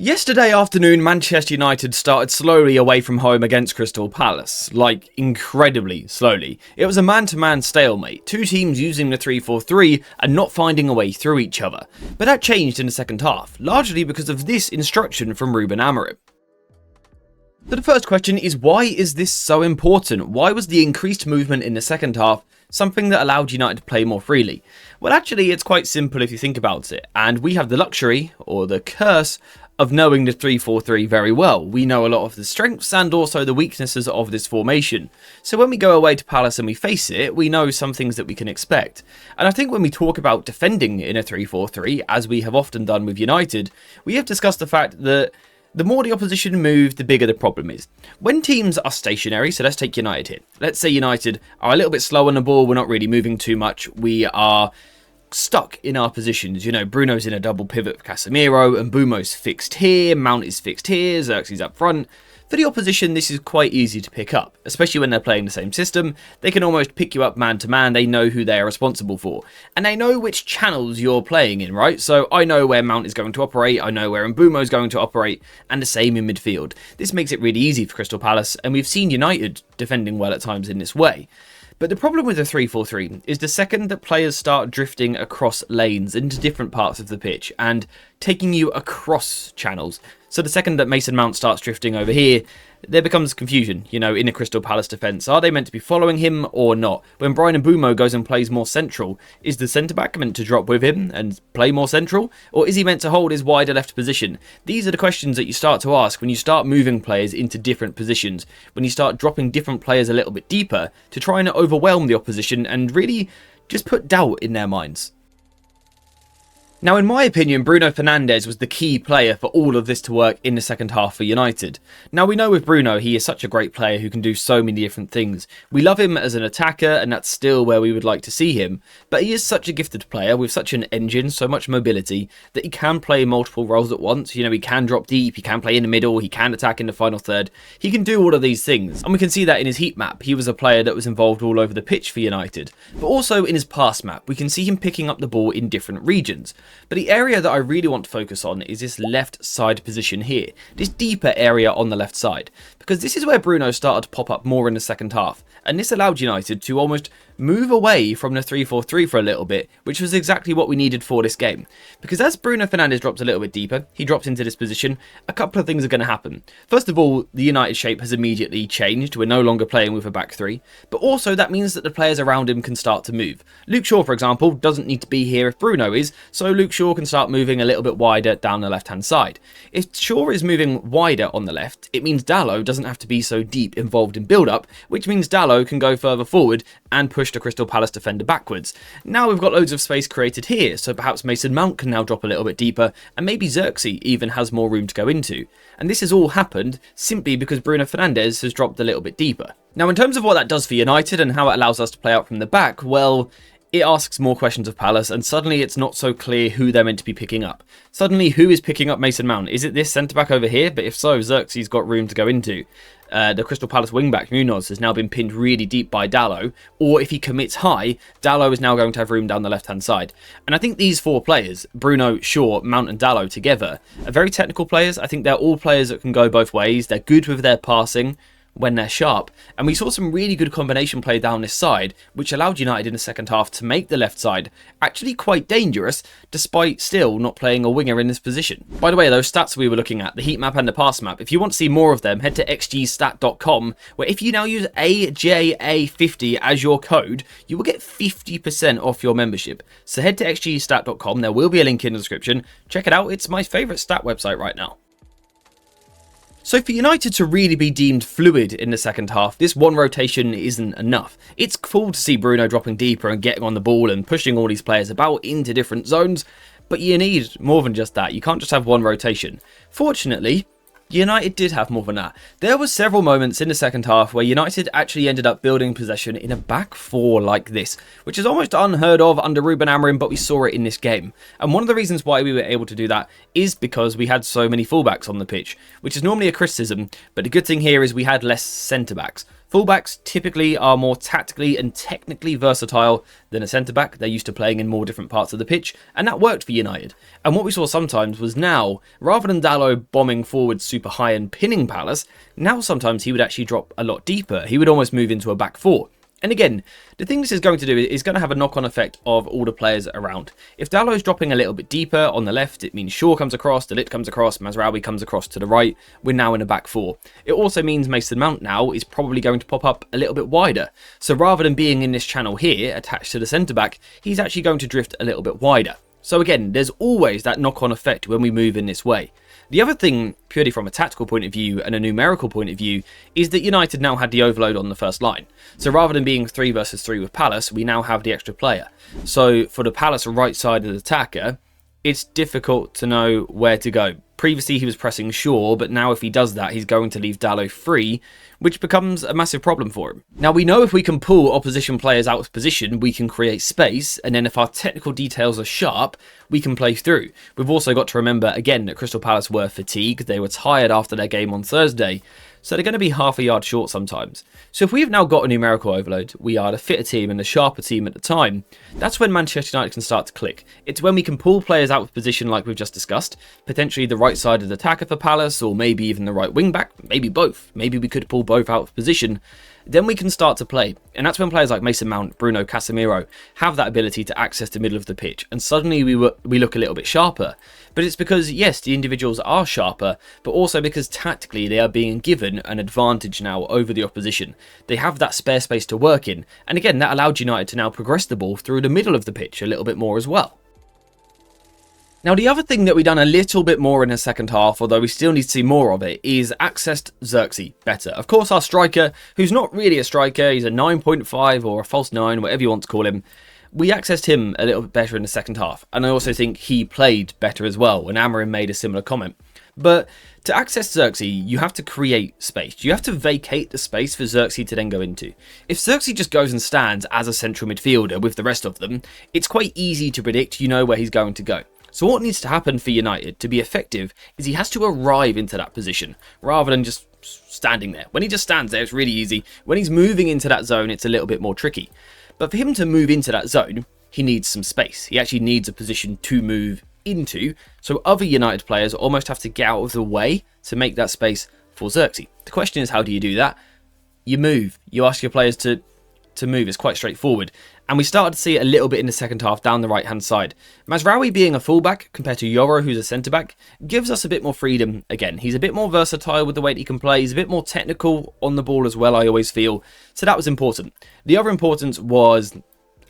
Yesterday afternoon, Manchester United started slowly away from home against Crystal Palace, like incredibly slowly. It was a man-to-man stalemate, two teams using the 3-4-3 and not finding a way through each other. But that changed in the second half, largely because of this instruction from Ruben Amorim. So the first question is, why is this so important? Why was the increased movement in the second half something that allowed United to play more freely? Well, actually, it's quite simple if you think about it, and we have the luxury, or the curse, of knowing the 3-4-3 very well. We know a lot of the strengths and also the weaknesses of this formation. So when we go away to Palace and we face it, we know some things that we can expect. And I think when we talk about defending in a 3-4-3, as we have often done with United, we have discussed the fact that the more the opposition move, the bigger the problem is. When teams are stationary, so let's take United here. Let's say United are a little bit slow on the ball, we're not really moving too much, we are stuck in our positions. You know, Bruno's in a double pivot with Casemiro, and Mbeumo's fixed here, Mount is fixed here, Zirkzee's up front. For the opposition, this is quite easy to pick up, especially when they're playing the same system. They can almost pick you up man to man, they know who they are responsible for. And they know which channels you're playing in, right? So I know where Mount is going to operate, I know where Mbeumo is going to operate, and the same in midfield. This makes it really easy for Crystal Palace, and we've seen United defending well at times in this way. But the problem with the 3-4-3 is the second that players start drifting across lanes into different parts of the pitch and taking you across channels. So the second that Mason Mount starts drifting over here, there becomes confusion, you know, in a Crystal Palace defence. Are they meant to be following him or not? When Bryan Mbeumo goes and plays more central, is the centre-back meant to drop with him and play more central? Or is he meant to hold his wider left position? These are the questions that you start to ask when you start moving players into different positions, when you start dropping different players a little bit deeper to try and overwhelm the opposition and really just put doubt in their minds. Now, in my opinion, Bruno Fernandes was the key player for all of this to work in the second half for United. Now, we know with Bruno, he is such a great player who can do so many different things. We love him as an attacker, and that's still where we would like to see him. But he is such a gifted player with such an engine, so much mobility, that he can play multiple roles at once. You know, he can drop deep, he can play in the middle, he can attack in the final third. He can do all of these things. And we can see that in his heat map. He was a player that was involved all over the pitch for United. But also in his pass map, we can see him picking up the ball in different regions. But the area that I really want to focus on is this left side position here, this deeper area on the left side, because this is where Bruno started to pop up more in the second half, and this allowed United to almost move away from the 3-4-3 for a little bit, which was exactly what we needed for this game. Because as Bruno Fernandes drops a little bit deeper, he drops into this position, a couple of things are going to happen. First of all, the United shape has immediately changed, we're no longer playing with a back three, but also that means that the players around him can start to move. Luke Shaw, for example, doesn't need to be here if Bruno is, so Luke Shaw can start moving a little bit wider down the left hand side. If Shaw is moving wider on the left, it means Dalot doesn't have to be so deep involved in build-up, which means Dalot can go further forward and push the Crystal Palace defender backwards. Now we've got loads of space created here, so perhaps Mason Mount can now drop a little bit deeper, and maybe Zirkzee even has more room to go into. And this has all happened simply because Bruno Fernandes has dropped a little bit deeper. Now, in terms of what that does for United and how it allows us to play out from the back, well, it asks more questions of Palace, and suddenly it's not so clear who they're meant to be picking up. Suddenly, who is picking up Mason Mount? Is it this centre-back over here? But if so, Zirkzee's got room to go into. The Crystal Palace wing-back, Munoz, has now been pinned really deep by Dalot, or if he commits high, Dalot is now going to have room down the left-hand side. And I think these four players, Bruno, Shaw, Mount and Dalot together, are very technical players. I think they're all players that can go both ways. They're good with their passing when they're sharp, and we saw some really good combination play down this side, which allowed United in the second half to make the left side actually quite dangerous, despite still not playing a winger in this position. By the way, those stats we were looking at, the heat map and the pass map, if you want to see more of them, head to xgstat.com, where if you now use AJA50 as your code, you will get 50% off your membership. So head to xgstat.com, there will be a link in the description, check it out, it's my favourite stat website right now. So for United to really be deemed fluid in the second half, this one rotation isn't enough. It's cool to see Bruno dropping deeper and getting on the ball and pushing all these players about into different zones, but you need more than just that. You can't just have one rotation. Fortunately, United did have more than that. There were several moments in the second half where United actually ended up building possession in a back four like this, which is almost unheard of under Ruben Amorim, but we saw it in this game. And one of the reasons why we were able to do that is because we had so many fullbacks on the pitch, which is normally a criticism, but the good thing here is we had less centre-backs. Fullbacks typically are more tactically and technically versatile than a centre-back. They're used to playing in more different parts of the pitch, and that worked for United. And what we saw sometimes was now, rather than Dalot bombing forward super high and pinning Palace, now sometimes he would actually drop a lot deeper. He would almost move into a back four. And again, the thing this is going to do is going to have a knock-on effect of all the players around. If Dalot's dropping a little bit deeper on the left, it means Shaw comes across, De Ligt comes across, Mazraoui comes across to the right. We're now in a back four. It also means Mason Mount now is probably going to pop up a little bit wider. So rather than being in this channel here, attached to the centre-back, he's actually going to drift a little bit wider. So again, there's always that knock-on effect when we move in this way. The other thing, purely from a tactical point of view and a numerical point of view, is that United now had the overload on the first line. So rather than being 3 versus 3 with Palace, we now have the extra player. So for the Palace right side of the attacker, it's difficult to know where to go. Previously he was pressing Shaw, but now if he does that, he's going to leave Dalot free, which becomes a massive problem for him. Now we know if we can pull opposition players out of position, we can create space, and then if our technical details are sharp, we can play through. We've also got to remember again that Crystal Palace were fatigued, they were tired after their game on Thursday, so they're going to be half a yard short sometimes. So if we've now got a numerical overload, we are the fitter team and the sharper team at the time, that's when Manchester United can start to click. It's when we can pull players out of position like we've just discussed, potentially the right side of the attacker for Palace, or maybe even the right wing back, maybe both. Maybe we could pull both out of position. Then we can start to play. And that's when players like Mason Mount, Bruno, Casemiro have that ability to access the middle of the pitch. And suddenly we look a little bit sharper. But it's because, yes, the individuals are sharper, but also because tactically they are being given an advantage now over the opposition. They have that spare space to work in. And again, that allowed United to now progress the ball through the middle of the pitch a little bit more as well. Now, the other thing that we've done a little bit more in the second half, although we still need to see more of it, is accessed Zirkzee better. Of course, our striker, who's not really a striker, he's a 9.5 or a false 9, whatever you want to call him, we accessed him a little bit better in the second half. And I also think he played better as well, and Amorim made a similar comment. But to access Zirkzee, you have to create space. You have to vacate the space for Zirkzee to then go into. If Zirkzee just goes and stands as a central midfielder with the rest of them, it's quite easy to predict, you know where he's going to go. So what needs to happen for United to be effective is he has to arrive into that position rather than just standing there. When he just stands there, it's really easy. When he's moving into that zone, it's a little bit more tricky. But for him to move into that zone, he needs some space. He actually needs a position to move into. So other United players almost have to get out of the way to make that space for Zirkzee. The question is, how do you do that? You move. You ask your players to move. It's quite straightforward. And we started to see it a little bit in the second half down the right-hand side. Mazraoui being a fullback compared to Yoro, who's a centre-back, gives us a bit more freedom again. He's a bit more versatile with the way that he can play. He's a bit more technical on the ball as well, I always feel. So that was important. The other importance was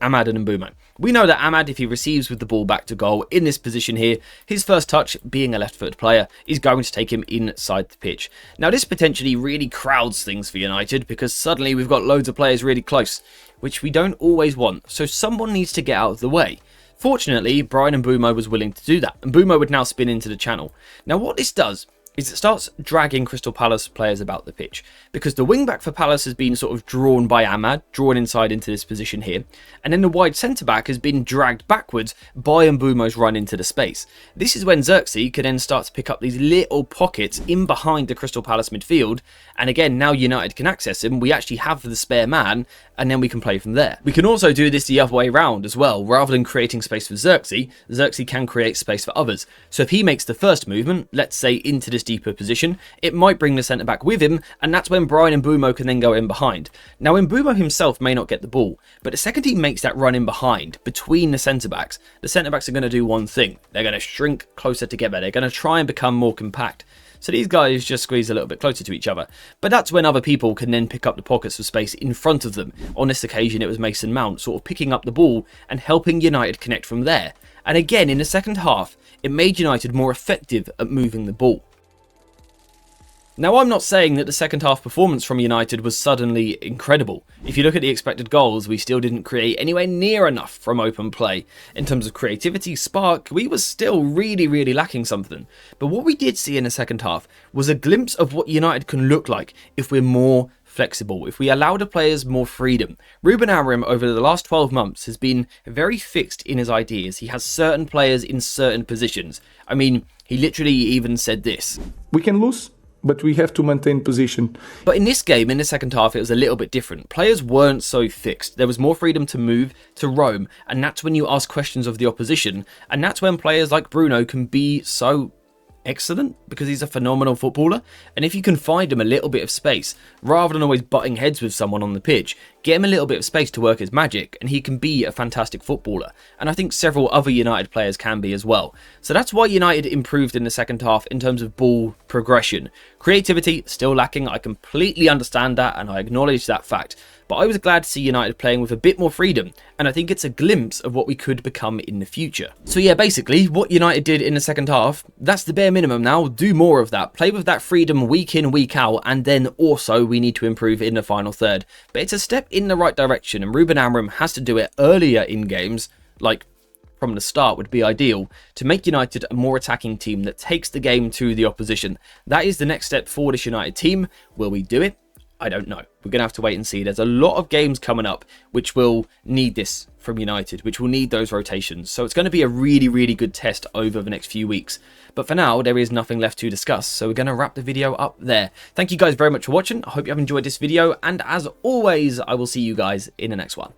Amad and Mbeumo. We know that Amad, if he receives with the ball back to goal in this position here, his first touch, being a left-footed player, is going to take him inside the pitch. Now this potentially really crowds things for United because suddenly we've got loads of players really close, which we don't always want, so someone needs to get out of the way. Fortunately, Bryan Mbeumo was willing to do that, and Mbeumo would now spin into the channel. Now what this does is it starts dragging Crystal Palace players about the pitch, because the wing-back for Palace has been sort of drawn by Amad, drawn inside into this position here, and then the wide centre-back has been dragged backwards by Mbeumo's run into the space. This is when Zirkzee can then start to pick up these little pockets in behind the Crystal Palace midfield, and again, now United can access him, we actually have the spare man, and then we can play from there. We can also do this the other way around as well. Rather than creating space for Zirkzee, Zirkzee can create space for others. So if he makes the first movement, let's say into this deeper position, it might bring the centre-back with him, and that's when Bryan Mbeumo can then go in behind. Now Mbeumo himself may not get the ball, but the second he makes that run in behind, between the centre-backs are going to do one thing. They're going to shrink closer together. They're going to try and become more compact. So these guys just squeeze a little bit closer to each other. But that's when other people can then pick up the pockets of space in front of them. On this occasion, it was Mason Mount sort of picking up the ball and helping United connect from there. And again, in the second half, it made United more effective at moving the ball. Now, I'm not saying that the second half performance from United was suddenly incredible. If you look at the expected goals, we still didn't create anywhere near enough from open play. In terms of creativity, spark, we were still really lacking something. But what we did see in the second half was a glimpse of what United can look like if we're more flexible, if we allow the players more freedom. Ruben Amorim over the last 12 months has been very fixed in his ideas. He has certain players in certain positions. I mean, he literally even said this. We can lose, but we have to maintain position. But in this game, in the second half, it was a little bit different. Players weren't so fixed. There was more freedom to move, to roam, and that's when you ask questions of the opposition, and that's when players like Bruno can be so excellent, because he's a phenomenal footballer. And if you can find him a little bit of space, rather than always butting heads with someone on the pitch, get him a little bit of space to work his magic, and he can be a fantastic footballer. And I think several other United players can be as well. So that's why United improved in the second half in terms of ball progression. Creativity still lacking. I completely understand that, and I acknowledge that fact. But I was glad to see United playing with a bit more freedom, and I think it's a glimpse of what we could become in the future. So yeah, basically, what United did in the second half, that's the bare minimum now. Do more of that. Play with that freedom week in, week out, and then also we need to improve in the final third. But it's a step in the right direction, and Ruben Amorim has to do it earlier in games, like from the start would be ideal, to make United a more attacking team that takes the game to the opposition. That is the next step for this United team. Will we do it? I don't know. We're going to have to wait and see. There's a lot of games coming up which will need this from United, which will need those rotations. So it's going to be a really, really good test over the next few weeks. But for now, there is nothing left to discuss. So we're going to wrap the video up there. Thank you guys very much for watching. I hope you have enjoyed this video. And as always, I will see you guys in the next one.